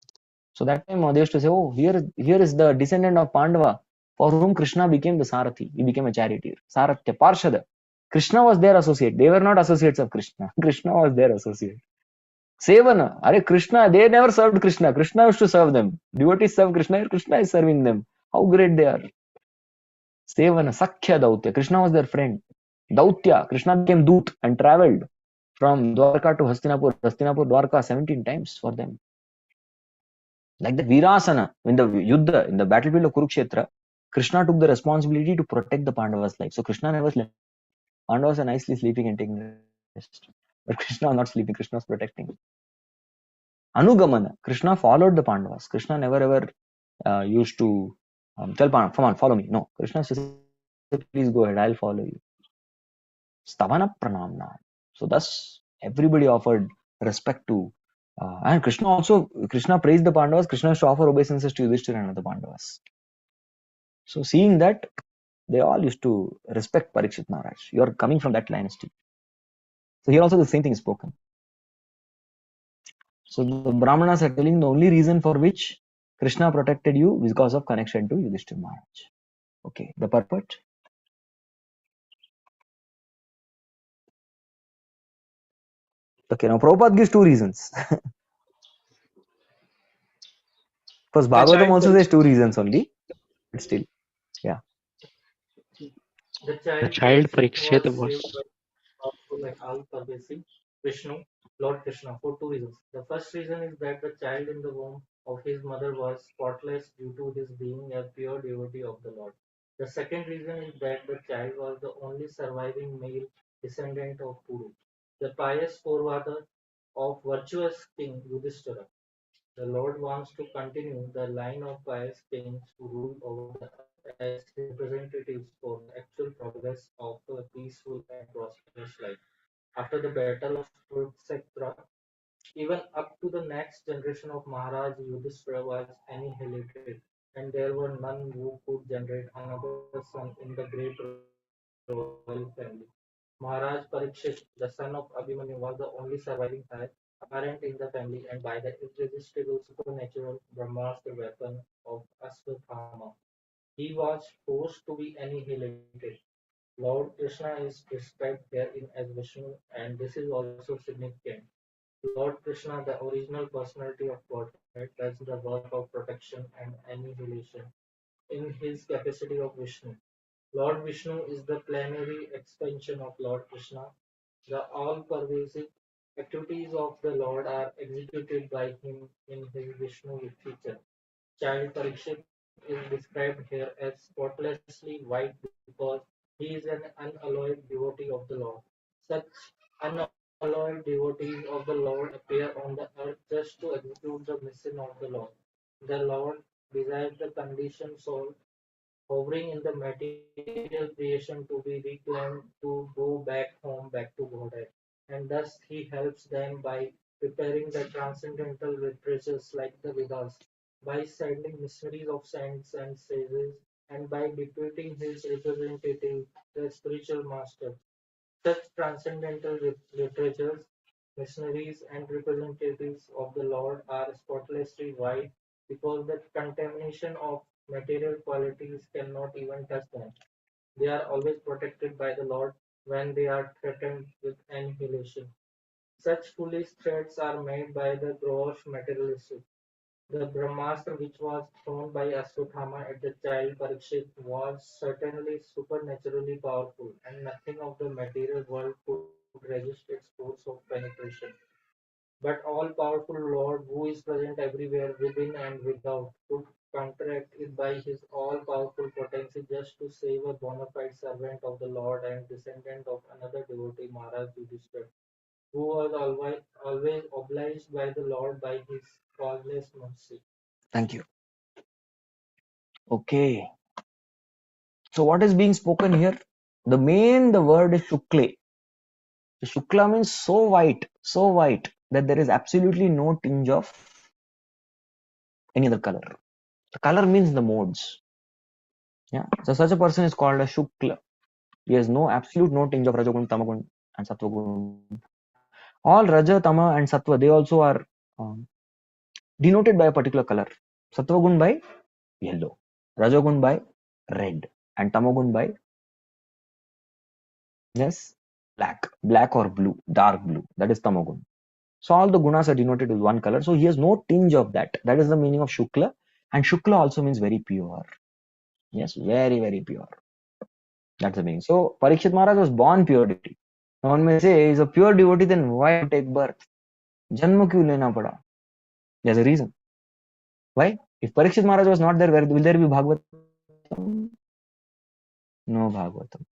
A: So that time they used to say, oh, here is the descendant of Pandava for whom Krishna became the Sarathi. He became a charioteer. Saratya Parshada. Krishna was their associate. They were not associates of Krishna. Krishna was their associate. Sevana. Are Krishna, they never served Krishna. Krishna used to serve them. Devotees serve Krishna. Krishna is serving them. How great they are. Sevana. Sakhya Dautya. Krishna was their friend. Dautya. Krishna became Doot and traveled from Dwarka to Hastinapur. Hastinapur, Dwarka 17 times for them. Like the Virasana, in the Yuddha, in the battlefield of Kurukshetra, Krishna took the responsibility to protect the Pandavas' life. So Krishna never slept. Pandavas are nicely sleeping and taking rest. But Krishna was not sleeping, Krishna was protecting. Anugamana, Krishna followed the Pandavas. Krishna never ever used to tell Pandavas, come on, follow me. No, Krishna says, please go ahead, I'll follow you. Stavana Pranamna. So thus, everybody offered respect to and Krishna praised the Pandavas. Krishna used to offer obeisances to Yudhishthira and other Pandavas. So seeing that, they all used to respect Parikshit Maharaj. You are coming from that dynasty. So here also the same thing is spoken. So the Brahmanas are telling the only reason for which Krishna protected you is because of connection to Yudhishthira Maharaj. Okay, the purport. Okay, now Prabhupada gives two reasons. Because
E: The
A: Bhagavatam
E: child
A: also says two
E: Parikshit.
A: reasons only, but still, yeah.
B: The
F: The
B: child
F: child
B: Parikshit
F: Parikshit
B: was saved
F: was
B: by powerful and all-pervasive Vishnu, Lord Krishna, for two reasons. The first reason is that the child in the womb of his mother was spotless due to his being a pure devotee of the Lord. The second reason is that the child was the only surviving male descendant of Puru, the pious forefather of virtuous King Yudhishthira. The Lord wants to continue the line of pious kings who rule over the earth as his representatives for the actual progress of a peaceful and prosperous life. After the battle of Kurukshetra, even up to the next generation of Maharaj Yudhishthira was annihilated, and there were none who could generate another son in the great royal family. Maharaj Parikshit, the son of Abhimanyu, was the only surviving heir apparent in the family, and by the irresistible supernatural Brahmastra weapon of Ashwatthama, he was forced to be annihilated. Lord Krishna is described herein as Vishnu, and this is also significant. Lord Krishna, the original personality of Godhead, does the work of protection and annihilation in his capacity of Vishnu. Lord Vishnu is the plenary expansion of Lord Krishna. The all-pervasive activities of the Lord are executed by him in his Vishnu literature. Child Parikshit is described here as spotlessly white because he is an unalloyed devotee of the Lord. Such unalloyed devotees of the Lord appear on the earth just to execute the mission of the Lord. The Lord desires the conditioned soul hovering in the material creation to be reclaimed to go back home, back to Godhead. And thus he helps them by preparing the transcendental literatures like the Vedas, by sending missionaries of saints and sages, and by deputing his representative, the spiritual master. Such transcendental literatures, missionaries, and representatives of the Lord are spotlessly white because the contamination of material qualities cannot even touch them. They are always protected by the Lord when they are threatened with annihilation. Such foolish threats are made by the gross materialistic. The Brahmastra which was thrown by Ashwatthama at the child Parikshit was certainly supernaturally powerful, and nothing of the material world could resist its force of penetration. but all-powerful Lord who is present everywhere within and without could counteract it by his all-powerful potency just to save a bona fide servant of the Lord and descendant of another devotee, Maharaj Yudhishthira, who was always obliged by the Lord by his causeless mercy.
A: Thank you. Okay. So what is being spoken here? The word is Shukle. The Shukla means so white that there is absolutely no tinge of any other color. The color means the modes. Yeah. So such a person is called a Shukla. He has absolute no tinge of Rajagun, Tamagun, and Sattvagun. All Raja, Tama, and Sattva, they also are denoted by a particular color. Sattvagun by yellow, Rajagun by red, and Tamagun by black or blue, dark blue. That is Tamagun. So all the gunas are denoted with one color. So he has no tinge of that. That is the meaning of Shukla. And Shukla also means very pure. Yes, very, very pure. That's the meaning. So Parikshit Maharaj was born pure devotee. Now one may say, he's a pure devotee, then why take birth? Janma kyun lena pada? There's a reason. Why? If Parikshit Maharaj was not there, will there be Bhagavatam? No Bhagavatam.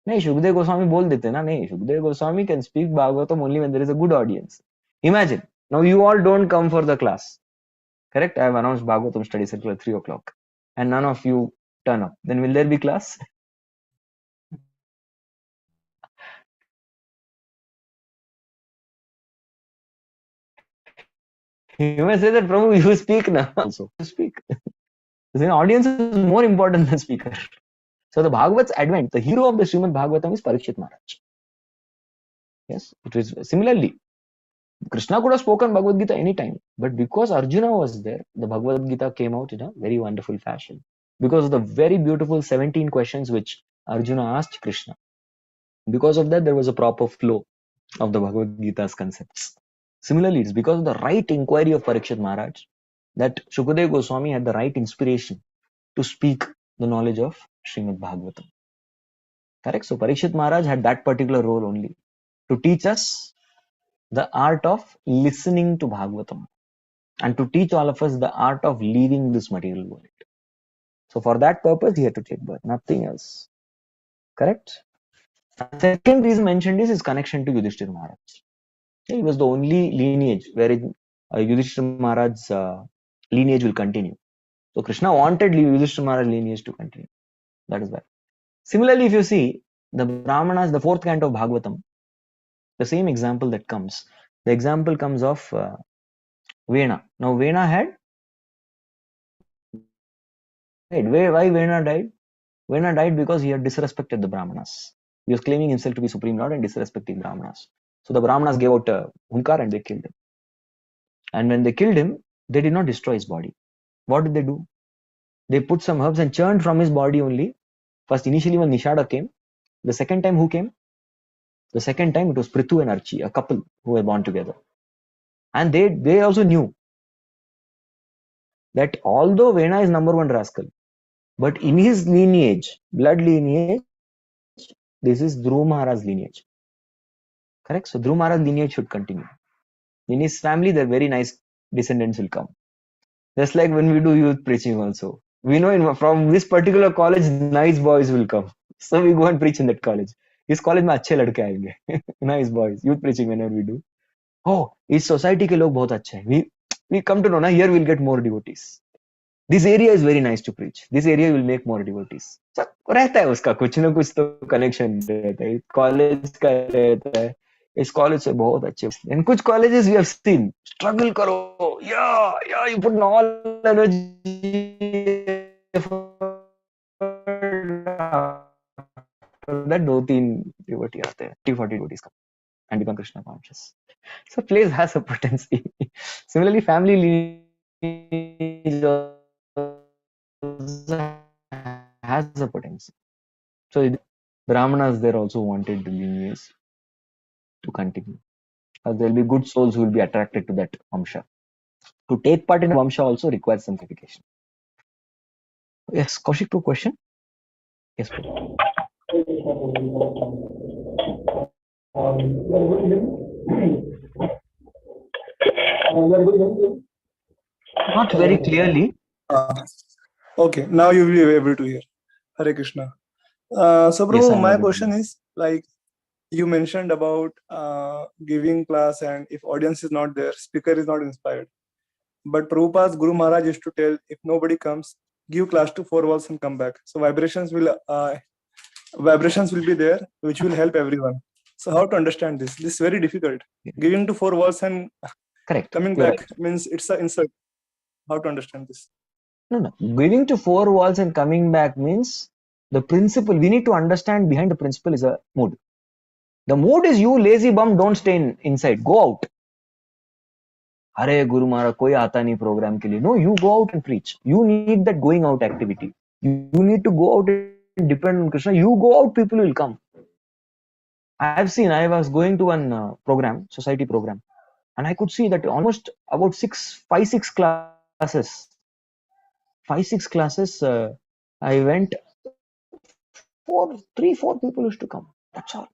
A: नहीं, Shukdev Goswami बोल देते ना, नहीं, Shukdev Goswami can speak Bhagavatam only when there is a good audience. Imagine, now you all don't come for the class. Correct? I have announced Bhagavatam study circle at 3 o'clock and none of you turn up. Then will there be class? You may say that, Prabhu, you speak now also. Speak. The audience is more important than speaker. So the Bhagavat's advent, the hero of the Srimad Bhagavatam is Parikshit Maharaj. Yes, it is similarly. Krishna could have spoken Bhagavad Gita anytime, but because Arjuna was there, the Bhagavad Gita came out in a very wonderful fashion. Because of the very beautiful 17 questions which Arjuna asked Krishna. Because of that, there was a proper flow of the Bhagavad Gita's concepts. Similarly, it's because of the right inquiry of Parikshit Maharaj that Shukadeva Goswami had the right inspiration to speak the knowledge of Srimad Bhagavatam. Correct? So Parikshit Maharaj had that particular role only to teach us the art of listening to Bhagavatam and to teach all of us the art of leaving this material world. So for that purpose, he had to take birth, nothing else. Correct? The second reason mentioned is his connection to Yudhishthira Maharaj. He was the only lineage wherein Yudhishthira Maharaj's lineage will continue. So Krishna wanted Yudhishthira Maharaj lineage to continue. That is why. Similarly, if you see the Brahmanas, the fourth canto of Bhagavatam, the same example that comes. The example comes of Vena. Now Vena had died. Why Vena died? Vena died because he had disrespected the Brahmanas. He was claiming himself to be Supreme Lord and disrespecting Brahmanas. So the Brahmanas gave out a hunkar and they killed him. And when they killed him, they did not destroy his body. What did they do? They put some herbs and churned from his body only. First, initially when Nishada came. The second time, who came? The second time it was Prithu and Archi, a couple who were born together. And they also knew that although Vena is number one rascal, but in his lineage, blood lineage, this is Dhruv Maharaj's lineage. Correct? So Dhruv Maharaj's lineage should continue. In his family, the very nice descendants will come. Just like when we do youth preaching also. We know from this particular college, nice boys will come. So we go and preach in that college. This college में अच्छे लड़के आएंगे. Nice boys. Youth preaching whenever we do. Oh, इस society के लोग बहुत अच्छे हैं. We come to know ना, here we'll get more devotees. This area is very nice to preach. This area will make more devotees. So रहता है उसका कुछ ना कुछ तो connection रहता है. College का रहता है. इस college से बहुत अच्छे. In कुछ colleges we have seen struggle करो. Yeah, you put in all energy. That 2-3 devotee आते हैं. 30-40 devotees come and become Krishna conscious. So place has a potency. Similarly, family lineage has a potency. So Brahmanas there also wanted the lineage to continue. There will be good souls who will be attracted to that Vamsha. To take part in a Vamsha also requires some qualification. Yes, Kaushik, to question? Yes, please. Not very clearly.
F: Okay, now you will be able to hear. Hare Krishna. So,
A: Yes,
F: Prabhu,
A: I'm
F: my
A: able to
F: question
A: hear.
F: is like you mentioned about giving class, and if audience is not there, speaker is not inspired. But Prabhupada's Guru Maharaj used to tell, if nobody comes, give class to four walls and come back. So vibrations will be there, which will help everyone. So how to understand this? This is very difficult.
A: Yeah.
F: Giving to four walls and
A: Correct.
F: coming
A: You're
F: back means it's an insult. How to understand this?
A: No. Giving to four walls and coming back means the principle. We need to understand behind the principle is a mood. The mood is you lazy bum, don't stay inside. Go out. अरे गुरु महाराज कोई आता नहीं programme के लिए. No, you go out and preach. You need that going out activity. You need to go out and depend on Krishna. You go out, people will come. I've seen. I was going to one program, society program, and I could see that almost about 5-6 classes. 5-6 classes. I went. 3-4 people used to come. That's all.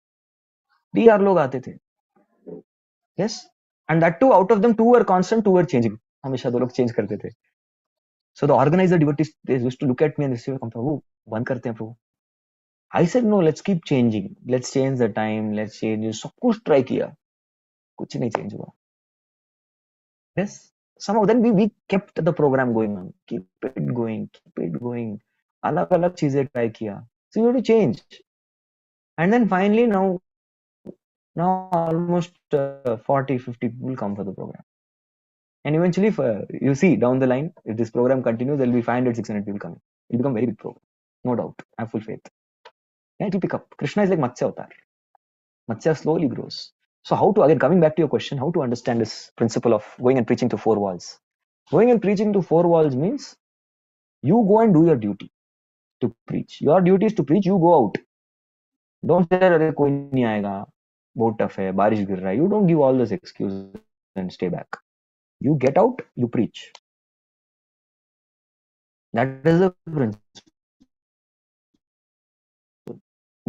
A: 3 लोग आते थे. Yes, and that too, out of them 2 were constant, 2 were changing. हमेशा 2 लोग change करते थे. So the organizer devotees, they used to look at me and they said, "Prabhu, बंद करते हैं प्रभु." I said, "No, let's keep changing. Let's change the time. Let's change." सब कुछ try किया, कुछ नहीं change हुआ. Yes, somehow then we kept the program going on. Keep it going. अलग अलग चीजें try किया. So you have to change. And then finally now almost 40-50 people come for the program. And eventually, you see down the line, if this program continues, there will be 500-600 people coming. It will become a very big program. No doubt. I have full faith. Yeah, it will pick up. Krishna is like Matsya Avatar. Matsya slowly grows. So how to, again, coming back to your question, how to understand this principle of going and preaching to 4 walls? Going and preaching to 4 walls means you go and do your duty to preach. Your duty is to preach, you go out. Don't say, "Arey, koi nahi aayega, bahut tough hai, barish gir raha hai." You don't give all those excuses and stay back. You get out, you preach. That is the principle.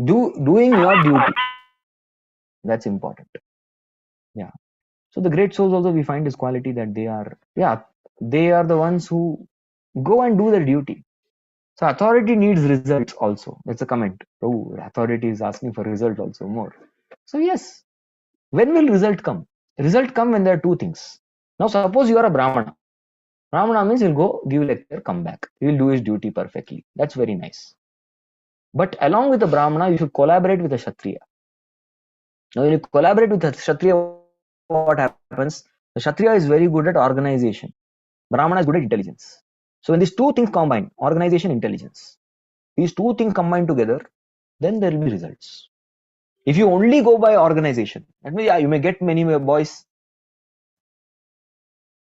A: Doing your duty. That's important. Yeah. So the great souls also, we find this quality that they are the ones who go and do their duty. So authority needs results also. That's a comment. Oh, authority is asking for result also more. So yes, when will result come? Result come when there are 2 things. Now suppose you are a Brahmana. Brahmana means he'll go give lecture, come back. He will do his duty perfectly. That's very nice. But along with the Brahmana, you should collaborate with the Kshatriya. Now when you collaborate with the Kshatriya, what happens? The Kshatriya is very good at organization. Brahmana is good at intelligence. So when these 2 things combine, organization, intelligence, these 2 things combine together, then there will be results. If you only go by organization, that means you may get many boys.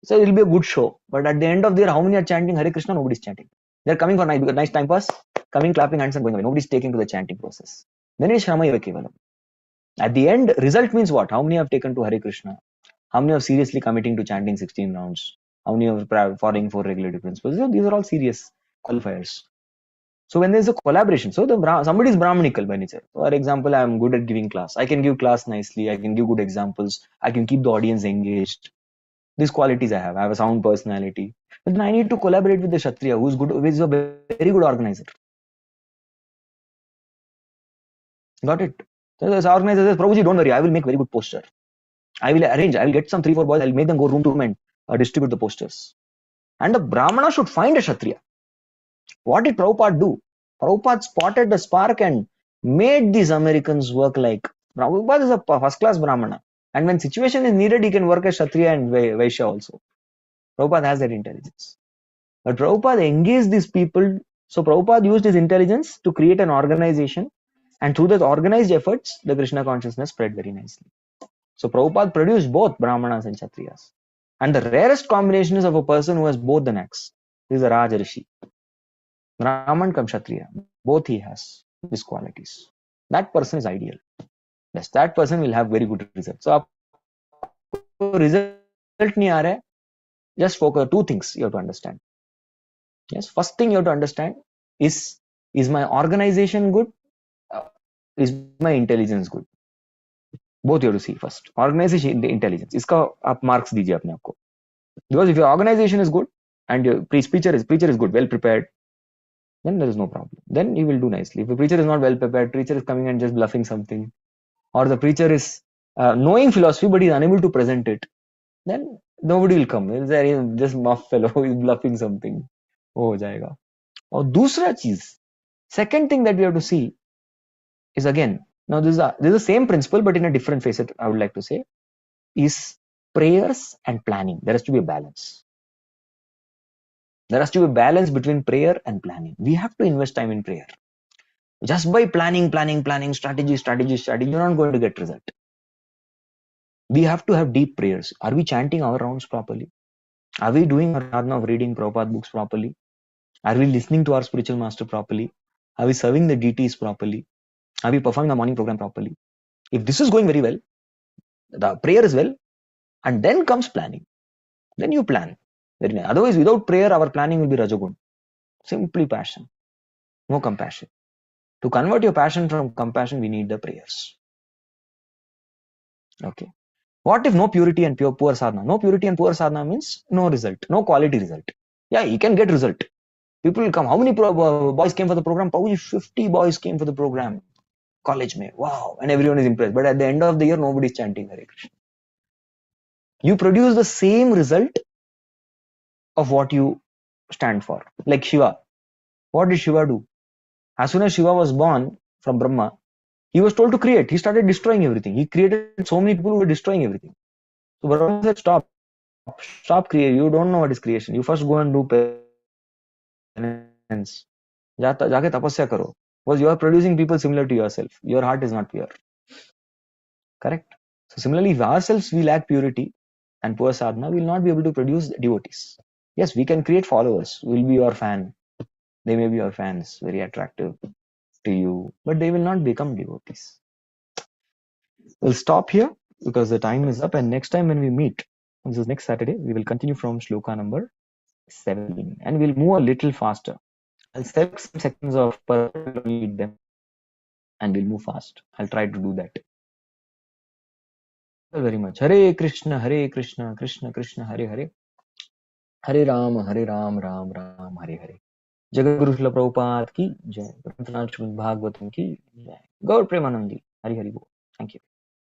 A: So it will be a good show. But at the end of the year, how many are chanting Hare Krishna? Nobody is chanting. They're coming for nice time pass, coming, clapping hands and going away. Nobody is taking to the chanting process. Then it is Shrama Eva Kevalam. At the end, result means what? How many have taken to Hare Krishna? How many are seriously committing to chanting 16 rounds? How many are following 4 regulative principles? These are all serious qualifiers. So when there's a collaboration, so somebody is Brahmanical by nature. For example, I am good at giving class. I can give class nicely. I can give good examples. I can keep the audience engaged. These qualities I have. I have a sound personality. But then I need to collaborate with the Kshatriya, who is a very good organizer. Got it? So this organizer says, "Prabhuji, don't worry. I will make very good poster. I will arrange. I will get some 3-4 boys. I will make them go room to room and distribute the posters." And the Brahmana should find a Kshatriya. What did Prabhupada do? Prabhupada spotted the spark and made these Americans work like Prabhupada is a first-class Brahmana. And when situation is needed, he can work as Kshatriya and Vaishya also. Prabhupada has that intelligence. But Prabhupada engaged these people. So Prabhupada used his intelligence to create an organization. And through those organized efforts, the Krishna consciousness spread very nicely. So Prabhupada produced both Brahmanas and Kshatriyas. And the rarest combination is of a person who has both the knacks. This is a Raj Rishi. Brahman cum Kshatriya. Both he has these qualities. That person is ideal. Yes, that person will have very good results. So result nahi aa raha hai, just focus 2 things you have to understand. Yes, first thing you have to understand is my organization good? Is my intelligence good? Both you have to see first. Organization, intelligence. इसका आप marks दीजिए अपने आप को. Because if your organization is good and your preacher is good, well prepared, then there is no problem. Then you will do nicely. If the preacher is not well prepared, preacher is coming and just bluffing something, or the preacher is knowing philosophy but he is unable to present it, then nobody will come. He's just muff fellow, he's bluffing something. वो हो जाएगा. और दूसरा चीज, second thing that we have to see is, again, now this is the same principle but in a different facet, I would like to say, is prayers and planning. There has to be a balance. There has to be a balance between prayer and planning. We have to invest time in prayer. Just by planning, strategy, you're not going to get result. We have to have deep prayers. Are we chanting our rounds properly? Are we doing our sadhana of reading Prabhupada books properly? Are we listening to our spiritual master properly? Are we serving the deities properly? Are we performing the morning program properly? If this is going very well, the prayer is well, and then comes planning. Then you plan. Very nice. Otherwise, without prayer, our planning will be Rajagun. Simply passion. No compassion. To convert your passion from compassion, we need the prayers. Okay. What if no purity and poor sadhana? No purity and poor sadhana means no result, no quality result. Yeah, you can get result. People will come. How many boys came for the program? Probably 50 boys came for the program. College mein. Wow. And everyone is impressed. But at the end of the year, nobody is chanting Hare Krishna. You produce the same result of what you stand for. Like Shiva. What did Shiva do? As soon as Shiva was born from Brahma, he was told to create. He started destroying everything. He created so many people who were destroying everything. So Brahma said, stop creating. You don't know what is creation. You first go and do penance. जाके तपस्या करो. Because you are producing people similar to yourself. Your heart is not pure. Correct? So similarly, if ourselves we lack purity and poor sadhana, we will not be able to produce devotees. Yes, we can create followers. We'll be your fan. They may be your fans, very attractive to you, but they will not become devotees. We'll stop here because the time is up, and next time when we meet, this is next Saturday, we will continue from shloka number 17 and we'll move a little faster. I'll select some seconds of read them and we'll move fast. I'll try to do that. Thank you very much. Hare Krishna, Krishna Krishna, Hare Hare. Hare Ram, Ram Ram, Hare Hare. Jagadguru Srila Prabhupada ki jai. Bhagavatam ki jai. Gaur Premanandi. Hari Hari Bol. Thank you.